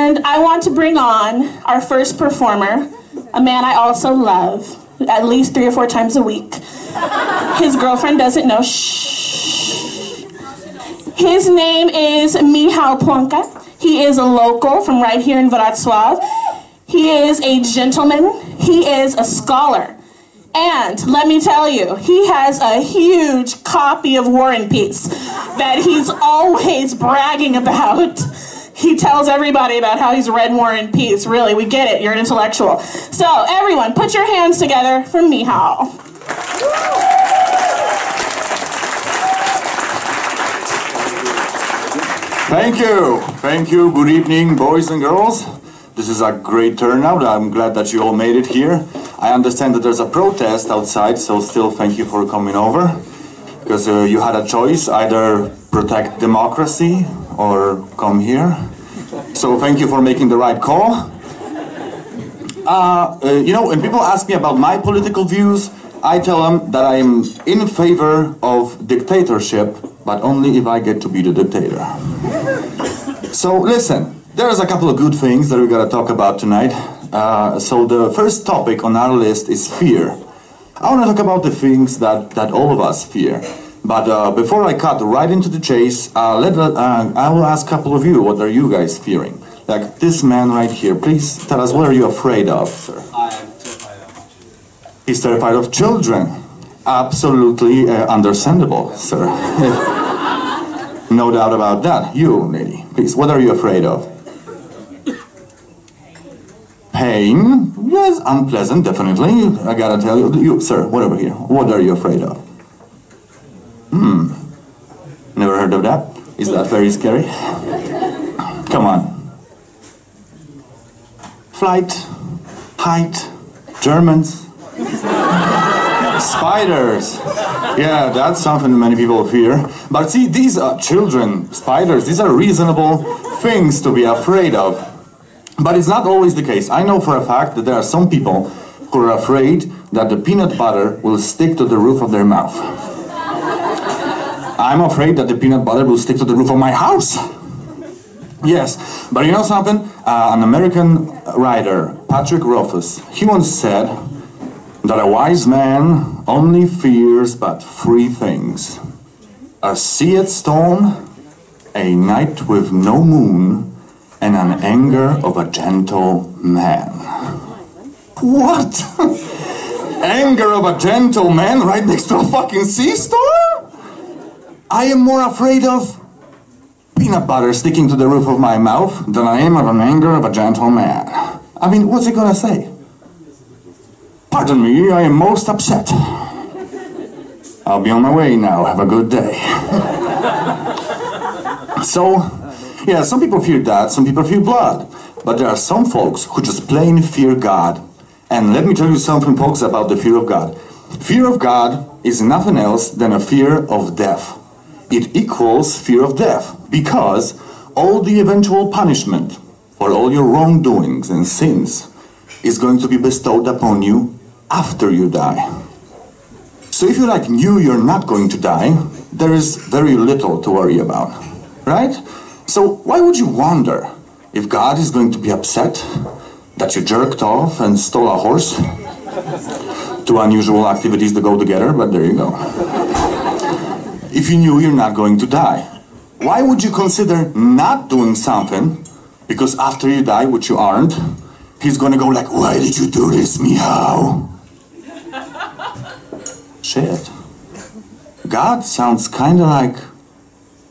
And I want to bring on our first performer, a man I also love, at least 3 or 4 times a week. His girlfriend doesn't know. Shh. His name is Michał Płonka. He is a local from right here in Wrocław. He is a gentleman. He is a scholar. And let me tell you, he has a huge copy of War and Peace that he's always bragging about. He tells everybody about how he's read War and Peace. Really, we get it. You're an intellectual. So everyone, put your hands together for Michał. Thank you. Thank you. Good evening, boys and girls. This is a great turnout. I'm glad that you all made it here. I understand that there's a protest outside, so still thank you for coming over. Because you had a choice, either protect democracy or come here. So thank you for making the right call. You know, when people ask me about my political views, I tell them that I'm in favor of dictatorship, but only if I get to be the dictator. So listen, there's a couple of good things that we gotta talk about tonight. So the first topic on our list is fear. I want to talk about the things that all of us fear. But before I cut right into the chase, I will ask a couple of you, what are you guys fearing? Like this man right here, please tell us, what are you afraid of, sir? I am terrified of children. He's terrified of children. Absolutely understandable, sir. No doubt about that. You, lady, please, what are you afraid of? Pain? Yes, unpleasant, definitely. I gotta tell you. You, sir, what over here? What are you afraid of? Never heard of that? Is that very scary? Come on. Flight, height, Germans, spiders. Yeah, that's something many people fear. But see, these are children, spiders, these are reasonable things to be afraid of. But it's not always the case. I know for a fact that there are some people who are afraid that the peanut butter will stick to the roof of their mouth. I'm afraid that the peanut butter will stick to the roof of my house. Yes, but you know something? An American writer, Patrick Rothfuss, he once said that a wise man only fears but 3 things: a sea at storm, a night with no moon, and an anger of a gentle man. What? Anger of a gentle man right next to a fucking sea storm? I am more afraid of peanut butter sticking to the roof of my mouth than I am of an anger of a gentle man. I mean, what's he gonna say? Pardon me, I am most upset. I'll be on my way now. Have a good day. So, yeah, some people fear that, some people fear blood. But there are some folks who just plain fear God. And let me tell you something, folks, about the fear of God. Fear of God is nothing else than a fear of death. It equals fear of death, because all the eventual punishment for all your wrongdoings and sins is going to be bestowed upon you after you die. So if you knew you're not going to die, there is very little to worry about, right? So why would you wonder if God is going to be upset that you jerked off and stole a horse? 2 unusual activities that go together, but there you go. If you knew you're not going to die, why would you consider not doing something? Because after you die, which you aren't, he's gonna go like, why did you do this, Michał? Shit. God sounds kinda like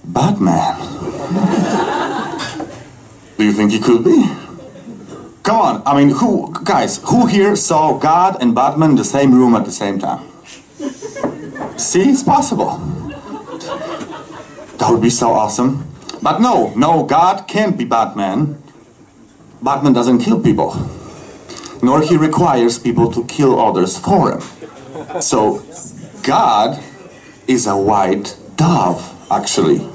Batman. Do you think he could be? Come on, I mean, who here saw God and Batman in the same room at the same time? See, it's possible. That would be so awesome. But no, God can't be Batman. Batman doesn't kill people. Nor he requires people to kill others for him. So, God is a white dove, actually.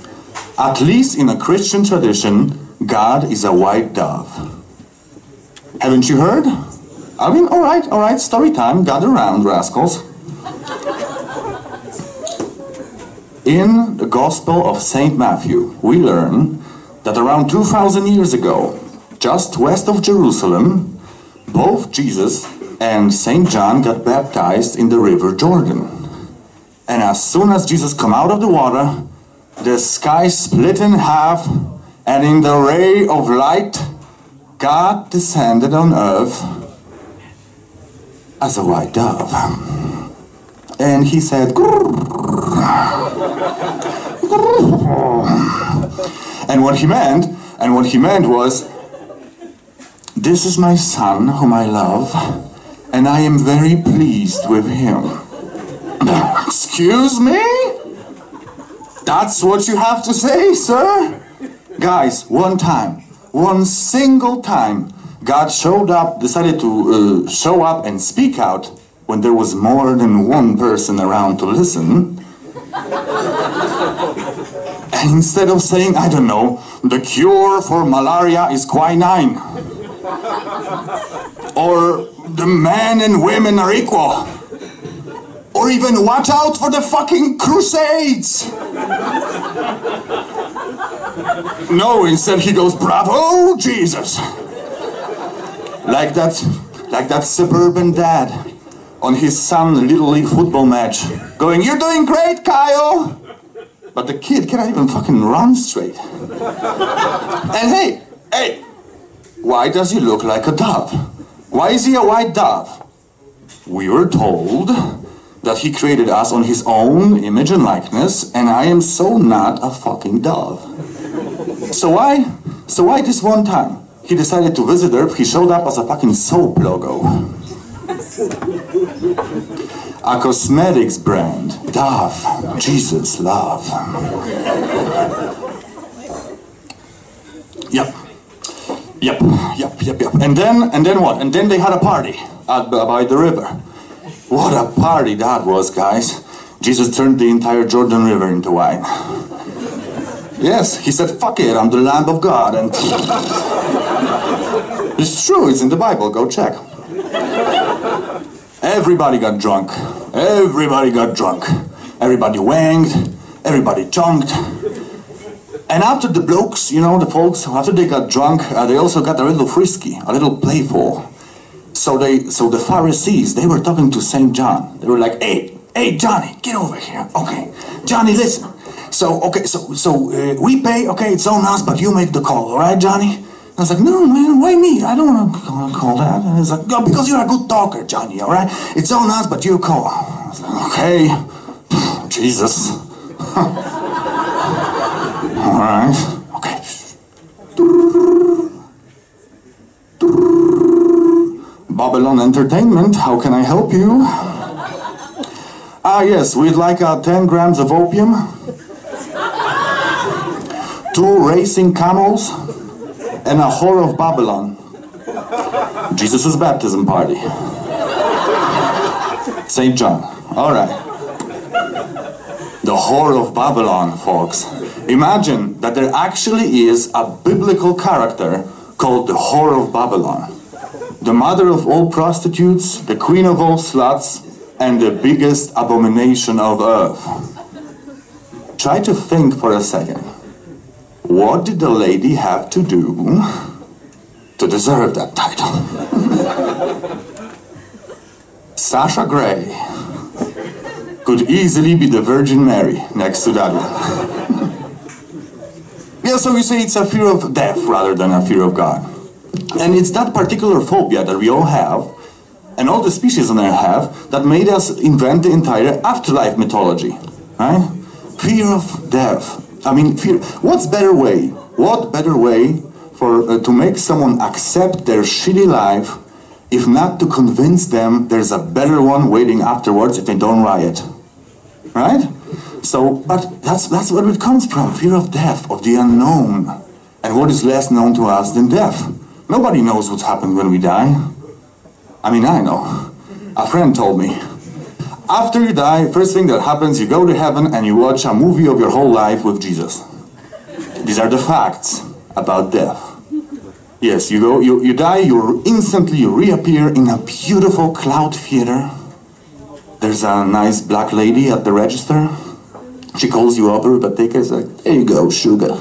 At least in a Christian tradition, God is a white dove. Haven't you heard? I mean, all right, story time, gather round, rascals. In the Gospel of St. Matthew, we learn that around 2,000 years ago, just west of Jerusalem, both Jesus and St. John got baptized in the river Jordan. And as soon as Jesus come out of the water, the sky split in half, and in the ray of light, God descended on earth as a white dove. And he said, and what he meant was, this is my son whom I love, and I am very pleased with him. Excuse me? That's what you have to say, sir? Guys, one single time, God decided to show up and speak out when there was more than one person around to listen. And instead of saying, I don't know, the cure for malaria is quinine, or the men and women are equal, or even watch out for the fucking Crusades. No, instead he goes, bravo, Jesus. Like that suburban dad on his son's Little League football match, going, you're doing great, Kyle. But the kid cannot even fucking run straight. And hey, why does he look like a dove? Why is he a white dove? We were told that he created us on his own image and likeness, and I am so not a fucking dove. So why this one time he decided to visit Earth, he showed up as a fucking soap logo? A cosmetics brand, Dove, Jesus, love. Yep. And then what? And then they had a party by the river. What a party that was, guys. Jesus turned the entire Jordan River into wine. Yes, he said, fuck it, I'm the Lamb of God. And it's true, it's in the Bible, go check. Everybody got drunk. Everybody wanged. Everybody junked. And after the blokes, you know, the folks, after they got drunk, they also got a little frisky, a little playful. So the Pharisees, they were talking to St. John. They were like, hey, Johnny, get over here. Okay, Johnny, listen. So we pay, okay, it's on us, but you make the call, all right, Johnny? I was like, no, man, why me? I don't want to call that. And he's like, no, because you're a good talker, Johnny, all right? It's on us, but you call. I was like, okay, Jesus. All right, okay. Babylon Entertainment, how can I help you? Yes, we'd like 10 grams of opium, 2 racing camels, and a whore of Babylon. Jesus' baptism party. St. John. All right. The whore of Babylon, folks. Imagine that there actually is a biblical character called the whore of Babylon. The mother of all prostitutes, the queen of all sluts, and the biggest abomination of earth. Try to think for a second. What did the lady have to do to deserve that title? Sasha Grey could easily be the Virgin Mary next to that one. Yeah, so you say it's a fear of death rather than a fear of God. And it's that particular phobia that we all have, and all the species on Earth have, that made us invent the entire afterlife mythology, right? Fear of death. I mean, fear. What better way to make someone accept their shitty life, if not to convince them there's a better one waiting afterwards if they don't riot, right? So, but that's where it comes from, fear of death, of the unknown. And what is less known to us than death? Nobody knows what's happened when we die. I mean, I know. A friend told me, after you die, first thing that happens, you go to heaven and you watch a movie of your whole life with Jesus. These are the facts about death. Yes, you die, you instantly reappear in a beautiful cloud theater. There's a nice black lady at the register. She calls you over with a ticket, like, there you go, sugar.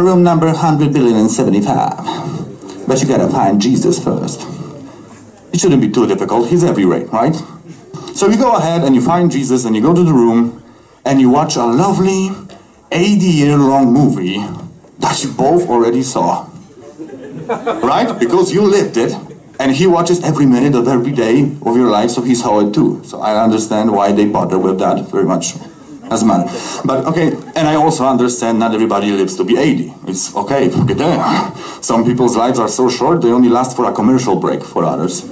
room number 100,075,000,000. But you gotta find Jesus first. It shouldn't be too difficult, he's everywhere, right? So you go ahead and you find Jesus and you go to the room and you watch a lovely 80-year-long movie that you both already saw. Right? Because you lived it, and he watches every minute of every day of your life, so he saw it too. So I understand why they bother with that very much. Doesn't matter. But okay, and I also understand not everybody lives to be 80. It's okay, forget that. Some people's lives are so short, they only last for a commercial break for others.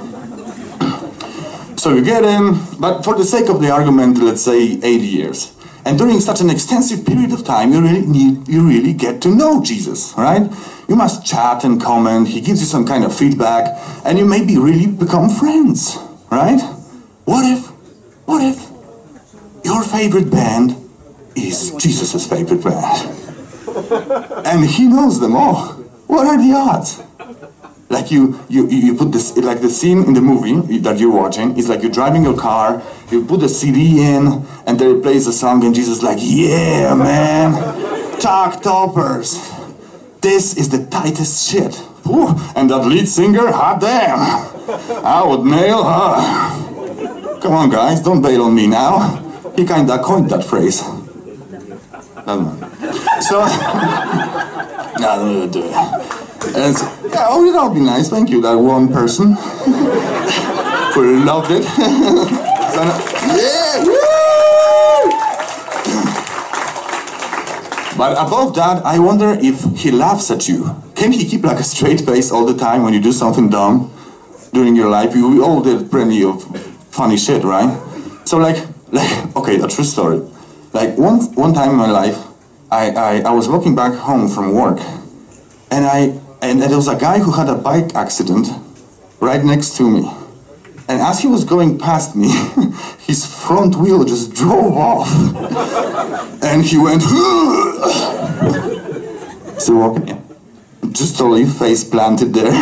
So you get in, but for the sake of the argument, let's say 80 years. And during such an extensive period of time, you really get to know Jesus, right? You must chat and comment, he gives you some kind of feedback, and you maybe really become friends, right? What if your favorite band is Jesus' favorite band? And he knows them all. What are the odds? Like you put this, like the scene in the movie that you're watching, is like you're driving your car, you put the CD in, and there plays a song, and Jesus is like, yeah, man, talk toppers. This is the tightest shit. Whew. And that lead singer, hot damn. I would nail her. Come on, guys, don't bail on me now. He kinda coined that phrase. So, and so, yeah, oh, that would be nice. Thank you, that one person who loved it. Yeah, woo! But above that, I wonder if he laughs at you. Can he keep like a straight face all the time when you do something dumb during your life? We all did plenty of funny shit, right? So like, okay, a true story. Like one time in my life, I was walking back home from work, and there was a guy who had a bike accident right next to me. And as he was going past me, his front wheel just drove off. And he went, still walking, yeah. Just totally face planted there.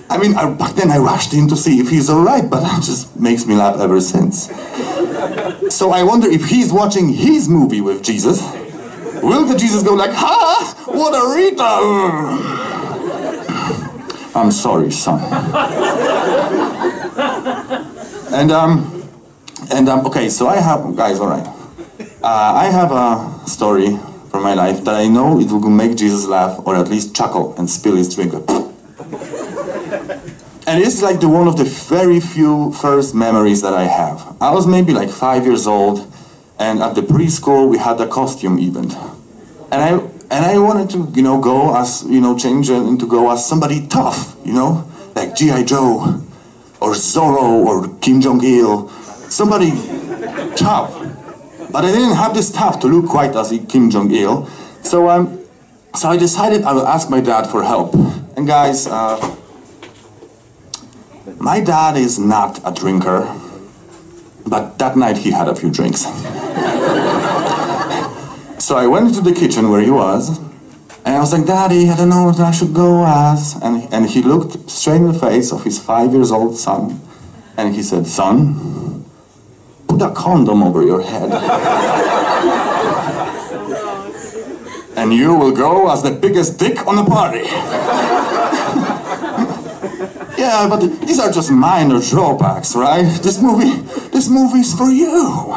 I mean, back then I rushed in to see if he's alright, but that just makes me laugh ever since. So I wonder if he's watching his movie with Jesus, will the Jesus go like, ha, what a retard? I'm sorry, son. Okay, so I have, guys, alright. I have a story from my life that I know it will make Jesus laugh, or at least chuckle and spill his drink. And it's like one of the very few first memories that I have. I was maybe like 5 years old, and at the preschool we had a costume event. And I wanted to, go as, change and to go as somebody tough, like G.I. Joe, or Zorro, or Kim Jong-il, somebody tough. But I didn't have this tough to look quite as Kim Jong-il, so I decided I will ask my dad for help. And guys, my dad is not a drinker, but that night he had a few drinks. So I went into the kitchen where he was, and I was like, Daddy, I don't know what I should go as. And he looked straight in the face of his 5-year-old son, and he said, son, put a condom over your head. And you will go as the biggest dick on the party. Yeah, but these are just minor drawbacks, right? This movie's for you.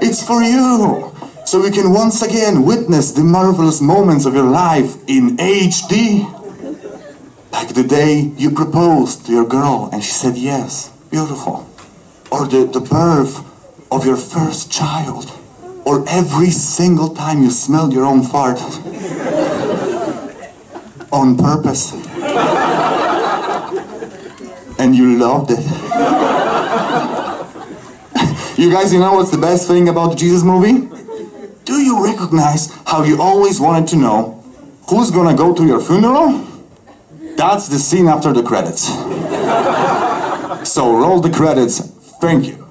It's for you. So we can once again witness the marvelous moments of your life in HD. Like the day you proposed to your girl and she said yes. Beautiful. Or the birth of your first child. Or every single time you smelled your own fart. On purpose. And you loved it. You guys, you know what's the best thing about the Jesus movie? Do you recognize how you always wanted to know who's gonna go to your funeral? That's the scene after the credits. So roll the credits. Thank you.